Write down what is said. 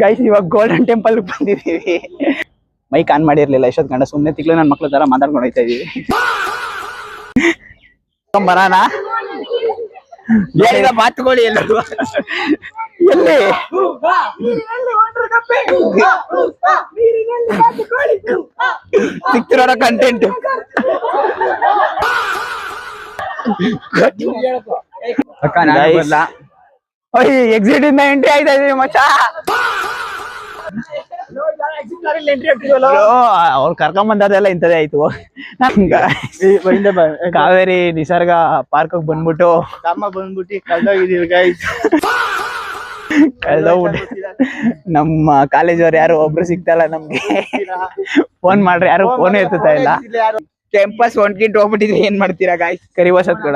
Guys ಇವಾಗ golden temple ಬಂದಿದೀವಿ. Mic on ಮಾಡಿರ್ಲಿಲ್ಲ ಎಷ್ಟೊತ್ತು ಗಂಡ ಸುಮ್ನೆ ತಿಕ್ಲು ನನ್ನ ಮಕ್ಳ ತರ ಮಾತಾಡ್ಕೊಂಡು ಹೋಯ್ತಾ ಇದೀವಿ. ಬರಾನ ಹೇಳಿದ ಮಾತುಗಳು ಎಲ್ಲರೂ ಎಲ್ಲಿ ಸಿಕ್ತಿರೋಣ ಕಂಟೆಂಟ್. ಎಕ್ಸಿಟ್ ಇಂದ ಎಂಟ್ರಿ ಆಯ್ತಾ ಇದೀವಿ ಮಚ್ಚಾ. ಅವ್ರು ಕರ್ಕೊಂಡ್ ಬಂದದೆಲ್ಲ ಇಂಥದೇ ಆಯ್ತು. ಕಾವೇರಿ ನಿಸರ್ಗ ಪಾರ್ಕ್ ಬಂದ್ಬಿಟ್ಟು ಕಳ್ದೋಗಿದೀವಿ ಗೈಸ್. ನಮ್ಮ ಕಾಲೇಜ್ ಅವ್ರು ಯಾರು ಒಬ್ರು ಸಿಗ್ತಲ್ಲ ನಮ್ಗೆ. ಫೋನ್ ಮಾಡ್ರಿ ಯಾರು ಫೋನ್ ಎತ್ತುತ್ತಾ ಇಲ್ಲ. ಕ್ಯಾಂಪಸ್ ಒಂದ್ಕಿಂಟ್ ಹೋಗ್ಬಿಟ್ಟಿದ್ರೆ ಏನ್ ಮಾಡ್ತೀರಾ ಗಾಯ್ಸ್? ಕರಿವಸತ್ ಕೂಡ